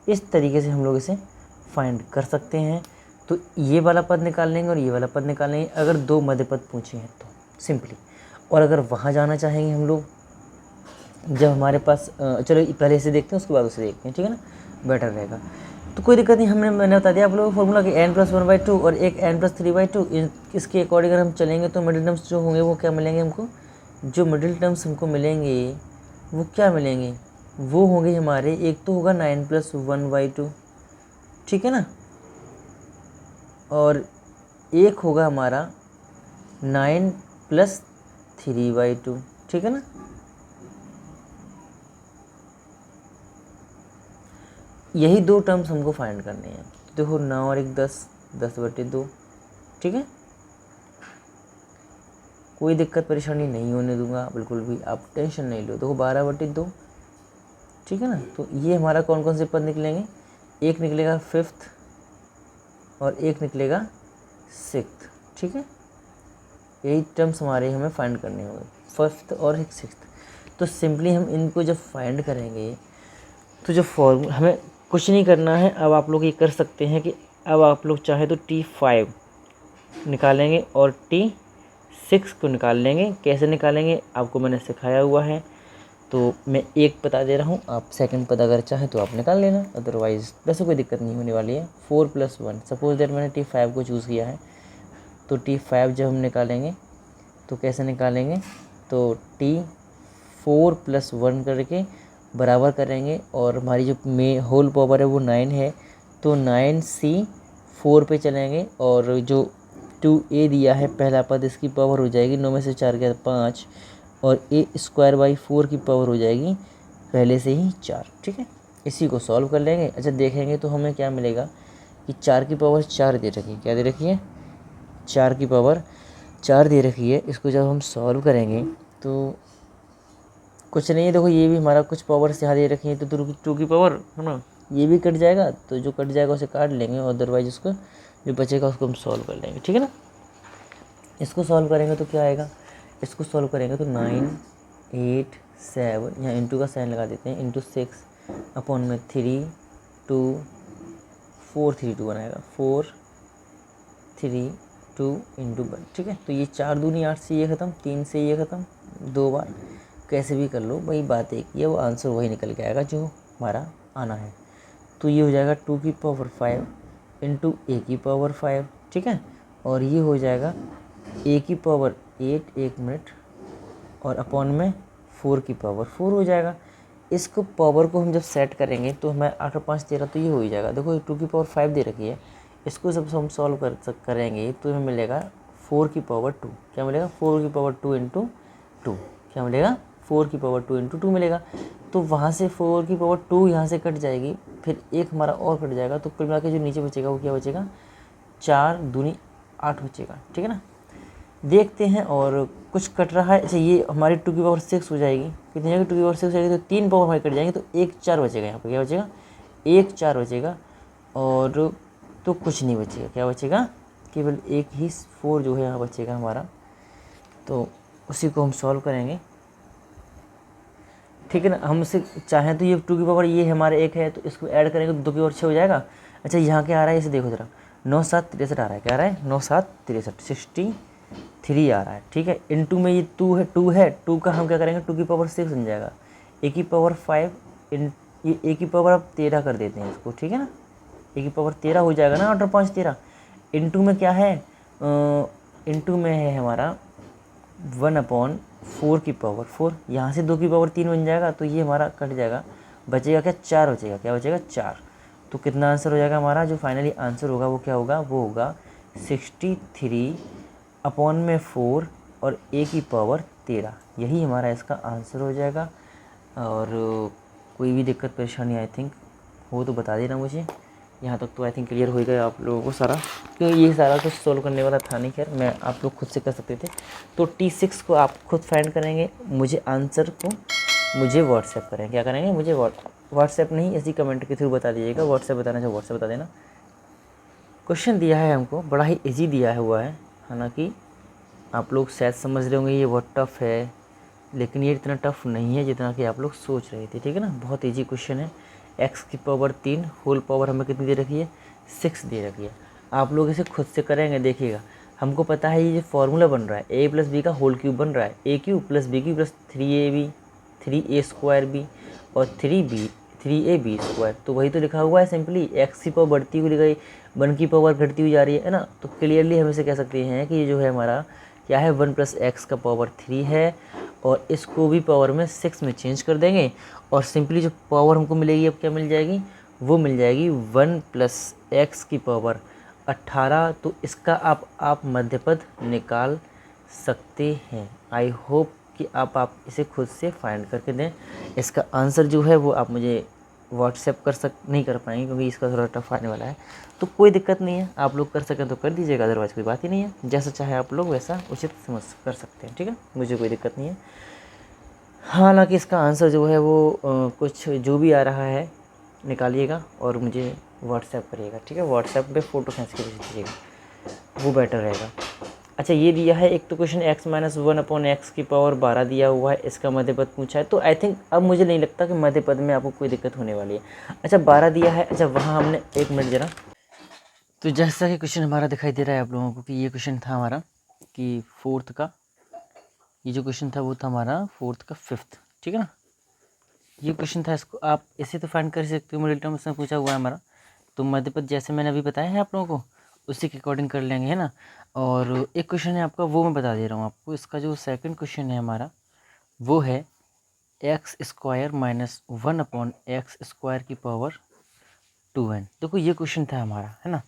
इस तरीके से हम लोग इसे फाइंड कर सकते हैं। तो ये वाला पद निकाल लेंगे और ये वाला पद निकाल लेंगे, अगर 2 मध्य पद पूछे हैं तो सिंपली। और अगर वहाँ जाना चाहेंगे हम लोग, जब हमारे पास चलो पहले इसे देखते हैं, उसके बाद उसे देखते हैं, ठीक है ना, बेटर रहेगा। तो कोई दिक्कत नहीं, मैंने बता दिया आप लोगों को फॉर्मूला कि n+1/2 और एक n+3/2। इसके अकॉर्डिंग अगर हम चलेंगे तो मिडिल टर्म्स जो होंगे वो क्या मिलेंगे हमको? जो मिडिल टर्म्स हमको मिलेंगे वो क्या मिलेंगे? वो होंगे हमारे, एक तो होगा 9 + 1/2, ठीक है ना, और एक होगा हमारा 9 + 3/2, ठीक है ना। यही 2 टर्म्स हमको फाइंड करने हैं। देखो 9 और 1 10, 10/2, ठीक है। कोई दिक्कत परेशानी नहीं होने दूंगा बिल्कुल भी, आप टेंशन नहीं लो। देखो 12/2, ठीक है ना। तो ये हमारा कौन कौन से पद निकलेंगे? एक निकलेगा 5th और एक निकलेगा 6th, ठीक है। यही टर्म्स हमारे हमें फाइंड करने होंगे, 5th और 6th। तो सिंपली हम इनको जब फाइंड करेंगे तो जो फॉर्मूला, हमें कुछ नहीं करना है। अब आप लोग ये कर सकते हैं कि अब आप लोग चाहे तो T5 निकालेंगे और T6 को निकाल लेंगे। कैसे निकालेंगे आपको मैंने सिखाया हुआ है, तो मैं एक बता दे रहा हूँ, आप सेकंड पद अगर चाहे तो आप निकाल लेना, अदरवाइज़ वैसे कोई दिक्कत नहीं होने वाली है। 4 + 1, सपोज दैट मैंने T5 को चूज़ किया है, तो T5 जब हम निकालेंगे तो कैसे निकालेंगे? तो T4 + 1 करके बराबर करेंगे और हमारी जो होल पावर है वो 9 है, तो 9c 4 पे चलेंगे और जो 2a दिया है पहला पद, इसकी पावर हो जाएगी 9 में से 4 गया 5, और a² 4 की पावर हो जाएगी पहले से ही 4। ठीक है, इसी को सॉल्व कर लेंगे। अच्छा देखेंगे तो हमें क्या मिलेगा कि 4 की पावर 4 दे रखी है, क्या दे रखी है, 4 की पावर 4 दे रखी है। इसको जब हम सॉल्व करेंगे तो कुछ नहीं है, देखो ये भी हमारा कुछ पावर से यहाँ दे रखी है, तो 2 की पावर है ना, ये भी कट जाएगा, तो जो कट जाएगा उसे काट लेंगे, और अदरवाइज उसको जो बचेगा उसको हम सॉल्व कर लेंगे। ठीक है ना, इसको सॉल्व करेंगे तो क्या आएगा, इसको सॉल्व करेंगे तो 9 8 7, यहाँ इंटू का साइन लगा देते हैं, इंटू 6 अपॉन में 3 2 4 3 2 बनाएगा, 4 3 2 इंटू 1। ठीक है, तो ये 4 दूनी 8 से ये ख़त्म, 3 से ये ख़त्म, 2 बार कैसे भी कर लो, वही बात एक ही है, वो आंसर वही निकल के आएगा जो हमारा आना है। तो ये हो जाएगा 2 की पावर 5 इंटू a की पावर 5। ठीक है, और ये हो जाएगा a की पावर 8, 1 मिनट, और अपॉन में 4 की पावर 4 हो जाएगा। इसको पावर को हम जब सेट करेंगे तो हमें 8 और 5 13, तो ये हो ही जाएगा। देखो 2 की पावर 5 दे रखी है, इसको जब हम सॉल्व करेंगे तो हमें मिलेगा 4 की पावर 2। क्या मिलेगा, 4 की पावर 2 इंटू 2, क्या मिलेगा, 4 की पावर 2 इंटू 2 मिलेगा। तो वहाँ से 4 की पावर 2 यहाँ से कट जाएगी, फिर एक हमारा और कट जाएगा, तो कुल मिला के जो नीचे बचेगा वो क्या बचेगा, 4 दूनी 8 बचेगा। ठीक है ना, देखते हैं और कुछ कट रहा है। अच्छा ये हमारी 2 की पावर 6 हो जाएगी, कितनी जाएगी, 2 की पावर 6 हो जाएगी, तो 3 पावर हमारी कट जाएंगे, तो 1 4 बचेगा, यहाँ पर क्या बचेगा, 1 4 बचेगा, और तो कुछ नहीं बचेगा, क्या बचेगा, केवल एक ही 4 जो है यहाँ बचेगा हमारा, तो उसी को हम सॉल्व करेंगे। ठीक है ना, हम इसे चाहें तो ये 2 की पावर ये हमारे 1 है, तो इसको ऐड करेंगे तो 2 की पावर 6 हो जाएगा। अच्छा यहाँ क्या आ रहा है, इसे देखो जरा, 9 7 63 आ रहा है, क्या आ रहा है, 9 7 63 63 आ रहा है। ठीक है, इनटू में ये 2 है, 2 का हम क्या करेंगे, 2 की पावर 6 बन जाएगा, a की पावर 5 इन ये a की पावर अब 13 कर देते हैं इसको। ठीक है ना, a की पावर 13 हो जाएगा ना, 8 और 5 13, इनटू में क्या है, इनटू में है हमारा 1/4 की पावर 4, यहाँ से 2 की पावर 3 बन जाएगा, तो ये हमारा कट जाएगा, बचेगा क्या, 4 बचेगा, क्या बचेगा, 4। तो कितना आंसर हो जाएगा हमारा, जो फाइनली आंसर होगा वो क्या होगा, वो होगा 63/4 और a की पावर 13, यही हमारा इसका आंसर हो जाएगा। और कोई भी दिक्कत परेशानी आई थिंक हो तो बता देना मुझे। यहाँ तक तो आई थिंक क्लियर हो गया आप लोगों को सारा, क्योंकि ये सारा कुछ सोल्व करने वाला था नहीं, खैर मैं आप लोग खुद से कर सकते थे। तो T6 को आप खुद फाइंड करेंगे, मुझे आंसर को मुझे व्हाट्सएप करें, क्या करेंगे, मुझे व्हाट्सएप नहीं, ऐसी कमेंट के थ्रू बता दीजिएगा, व्हाट्सएप बताना चाहे व्हाट्सएप बता देना। क्वेश्चन दिया है हमको, बड़ा ही ईजी दिया हुआ है, हालांकि आप लोग शायद समझ रहे होंगे ये बहुत टफ है, लेकिन ये इतना टफ नहीं है जितना कि आप लोग सोच रहे थे। ठीक है ना, बहुत ईजी क्वेश्चन है। x की पावर 3 होल पावर हमें कितनी दे रखी है, 6 दे रखी है। आप लोग इसे खुद से करेंगे, देखिएगा, हमको पता है ये फॉर्मूला बन रहा है, a प्लस बी का होल क्यूब बन रहा है, a cube plus b cube plus 3ab 3a² और 3ab स्क्वायर, तो वही तो लिखा हुआ है सिंपली, x की पावर बढ़ती हुई गई, 1 की पावर घटती हुई जा रही है ना, तो क्लियरली हम इसे कह सकते हैं कि ये जो है हमारा क्या है, 1 + x का पावर 3 है, और इसको भी पावर में 6 में चेंज कर देंगे, और सिंपली जो पावर हमको मिलेगी अब क्या मिल जाएगी, वो मिल जाएगी 1 + x की पावर 18। तो इसका आप मध्यपद निकाल सकते हैं। आई होप कि आप इसे खुद से फाइंड करके दें। इसका आंसर जो है वो आप मुझे व्हाट्सएप नहीं कर पाएंगे, क्योंकि इसका थोड़ा टफ आने वाला है, तो कोई दिक्कत नहीं है, आप लोग कर सकें तो कर दीजिएगा, अदरवाइज़ कोई बात ही नहीं है, जैसा चाहे आप लोग वैसा उचित समझ कर सकते हैं। ठीक है, मुझे कोई दिक्कत नहीं है। हालांकि इसका आंसर जो है वो कुछ जो भी आ रहा है निकालिएगा और मुझे व्हाट्सएप करिएगा। ठीक है, व्हाट्सएप पे फ़ोटो खींच के भेज दीजिएगा, वो बेटर रहेगा। अच्छा ये दिया है एक तो क्वेश्चन, x - 1/x की पावर 12 दिया हुआ है, इसका मध्यपद पूछा है, तो आई थिंक अब मुझे नहीं लगता कि मध्यपद में आपको कोई दिक्कत होने वाली है। अच्छा 12 दिया है, अच्छा वहाँ हमने 1 मिनट जरा, तो जैसा कि क्वेश्चन हमारा दिखाई दे रहा है आप लोगों को कि ये क्वेश्चन था हमारा कि 4th का, ये जो क्वेश्चन था वो था हमारा 4th का 5th। ठीक है ना, ये क्वेश्चन था, इसको आप इसे तो फाइंड कर सकते हो, मिडिल टर्म इसमें पूछा हुआ है हमारा, तो मध्यपद जैसे मैंने अभी बताया है आप लोगों को उसी के अकॉर्डिंग कर लेंगे, है ना। और एक क्वेश्चन है आपका, वो मैं बता दे रहा हूँ आपको, इसका जो सेकंड क्वेश्चन है हमारा वो है एक्स स्क्वायर माइनस 1/x² की पावर 2n। देखो ये क्वेश्चन था हमारा, है ना।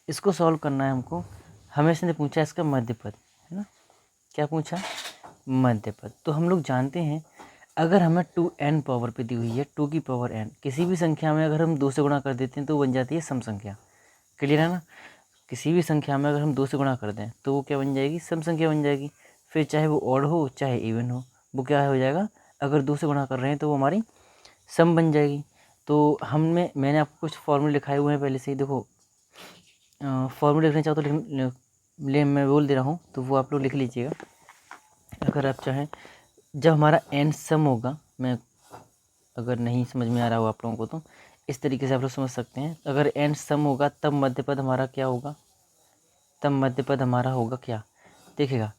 इसको सॉल्व करना है हमको। हमें इसने पूछा इसका मध्यपद, है ना। क्या पूछा? मध्यपद। तो हम लोग जानते हैं अगर हमें 2n पावर पे दी हुई है, 2 की पावर n, किसी भी संख्या में अगर हम 2 से गुणा कर देते हैं तो बन जाती है सम संख्या। क्लियर है ना। किसी भी संख्या में अगर हम 2 से गुणा कर दें तो वो क्या बन जाएगी? सम संख्या बन जाएगी। फिर चाहे वो ऑड हो चाहे इवन हो, वो क्या हो जाएगा? अगर 2 से गुणा कर रहे हैं तो वो हमारी सम बन जाएगी। तो मैंने आपको कुछ फॉर्मूले लिखाए हुए हैं पहले से ही। देखो फॉर्मूले लिखने चाहो तो मैं बोल दे रहा हूँ, तो वो आप लोग लिख लीजिएगा अगर आप चाहें। जब हमारा n सम होगा, मैं अगर नहीं समझ में आ रहा हो आप लोगों को तो इस तरीके से आप लोग समझ सकते हैं। अगर n सम होगा तब मध्यपद हमारा क्या होगा? तब मध्यपद हमारा होगा क्या? देखिएगा,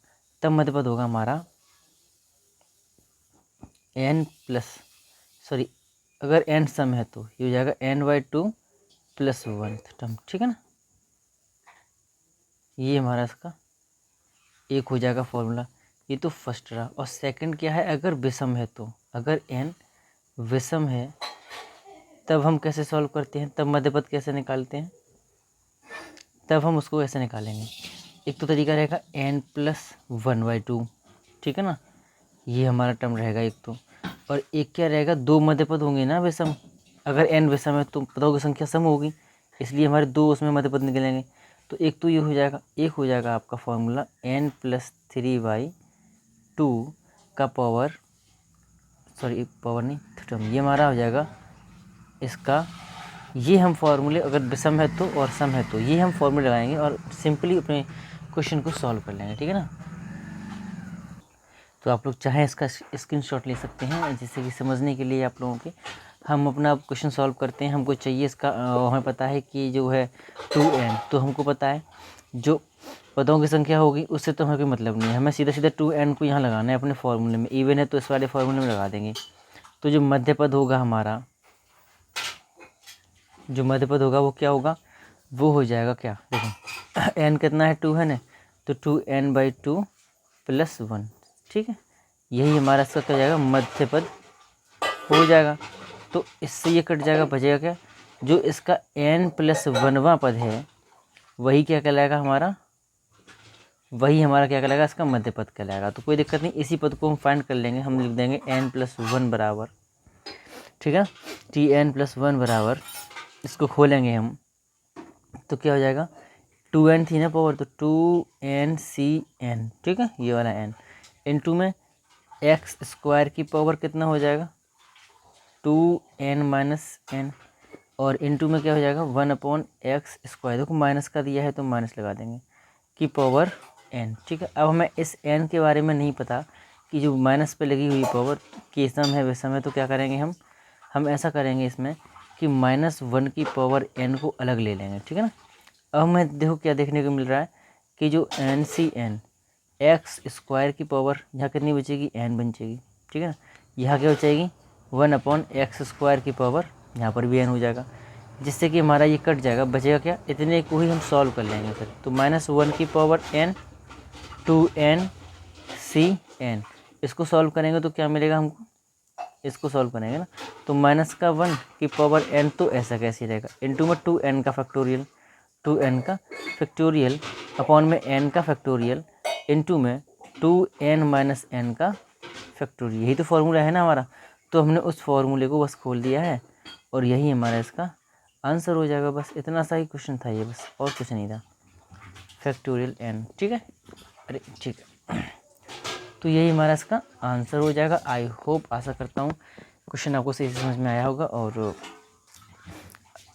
तब मध्यपद होगा हमारा अगर n सम है तो ये हो जाएगा n/2 + 1 टर्म, ठीक है ना। ये हमारा इसका एक हो जाएगा फॉर्मूला। ये तो फर्स्ट रहा। और सेकंड क्या है? अगर विषम है तो, अगर n विषम है तब हम कैसे सॉल्व करते हैं? तब मध्यपद कैसे निकालते हैं? तब हम उसको ऐसे निकालेंगे। एक तो तरीका रहेगा n+1/2, ठीक है ना। ये हमारा टर्म रहेगा एक तो। और एक क्या रहेगा? 2 मध्यपद होंगे ना विषम। अगर n विषम है तो पदों की संख्या सम होगी, इसलिए हमारे 2 उसमें मध्यपद निकलेंगे। तो एक तो ये हो जाएगा। एक हो जाएगा आपका फॉर्मूला n+3/2 का पावर पावर नहीं टर्म, ये हमारा हो जाएगा इसका। ये हम फॉर्मूले अगर विषम है तो और सम है तो ये हम फॉर्मूले लगाएंगे और सिंपली अपने क्वेश्चन को सॉल्व कर लेंगे, ठीक है ना। तो आप लोग चाहें इसका स्क्रीनशॉट ले सकते हैं, जैसे कि समझने के लिए आप लोगों के। हम अपना क्वेश्चन सॉल्व करते हैं। हमको चाहिए इसका हमें पता है कि जो है 2n, तो हमको पता है जो पदों की संख्या होगी उससे तो हमें कोई मतलब नहीं है। हमें सीधा सीधा 2n को यहाँ लगाना है अपने फॉर्मूले में। इवन है तो इस वाले फॉर्मूले में लगा देंगे। तो जो मध्यपद होगा हमारा, जो मध्यपद होगा वो क्या होगा? वो हो जाएगा क्या? देखो n कितना है? 2 है ना, तो 2n/2 + 1, ठीक है। यही हमारा इसका क्या जाएगा? मध्यपद हो जाएगा। तो इससे ये कट जाएगा, बचेगा क्या? जो इसका n+1वां पद है वही क्या कहलाएगा हमारा? वही हमारा क्या कहलाएगा? इसका मध्यपद कहलाएगा। तो कोई दिक्कत नहीं, इसी पद को हम फाइंड कर लेंगे। हम लिख देंगे n+1 बराबर, ठीक है, tn+1 बराबर, इसको खोलेंगे हम तो क्या हो जाएगा? 2n थी ना पावर, तो 2nCn, ठीक है, ये वाला n इनटू में x² की पावर कितना हो जाएगा? 2n - n, और इनटू में क्या हो जाएगा? 1/x²। देखो माइनस का दिया है तो माइनस लगा देंगे, की पावर n, ठीक है। अब हमें इस n के बारे में नहीं पता कि जो माइनस पे लगी हुई पावर की सम है विषम है, तो क्या करेंगे हम ऐसा करेंगे इसमें कि -1 की पावर n को अलग ले लेंगे, ठीक है ना। अब हमें देखो क्या देखने को मिल रहा है कि जो NCn x² की पावर यहाँ कितनी बचेगी? n बचेगी, ठीक है ना। यहाँ क्या बचेगी? 1/x² की पावर, यहाँ पर भी n हो जाएगा, जिससे कि हमारा ये कट जाएगा। बचेगा क्या? इतने को ही हम सॉल्व कर लेंगे फिर। तो -1 की पावर n 2nCn, इसको सॉल्व करेंगे तो क्या मिलेगा हमको? इसको सॉल्व करेंगे ना, तो -1 की पावर n तो ऐसा कैसे रहेगा? इनटू में 2n का फैक्टोरियल, 2n का फैक्टोरियल अपॉन में n का फैक्टोरियल इनटू में 2n - n का फैक्टोरियल। यही तो फॉर्मूला है ना हमारा। तो हमने उस फॉर्मूले को बस खोल दिया है और यही हमारा इसका आंसर हो जाएगा। बस इतना सा ही क्वेश्चन था ये, बस और कुछ नहीं था। फैक्टोरियल n, ठीक है। अरे ठीक है, तो यही हमारा इसका आंसर हो जाएगा। आई होप, आशा करता हूँ क्वेश्चन आपको सही से समझ में आया होगा। और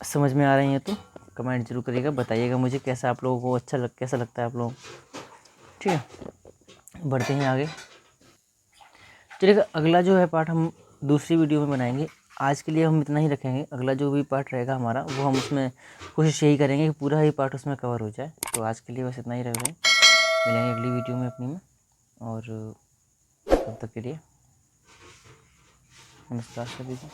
समझ में आ रही है तो कमेंट जरूर करिएगा, बताइएगा मुझे कैसा आप लोगों को कैसा लगता है आप लोगों को, ठीक है। बढ़ते हैं आगे। चलिएगा, अगला जो है पार्ट हम दूसरी वीडियो में बनाएंगे। आज के लिए हम इतना ही रखेंगे। अगला जो भी पार्ट रहेगा हमारा वो हम उसमें कोशिश यही करेंगे कि पूरा ही पार्ट उसमें कवर हो जाए। तो आज के लिए बस इतना ही रख रहे हैं, मिलेंगे अगली वीडियो में अपनी में। और तब तक के लिए नमस्कार सभी को।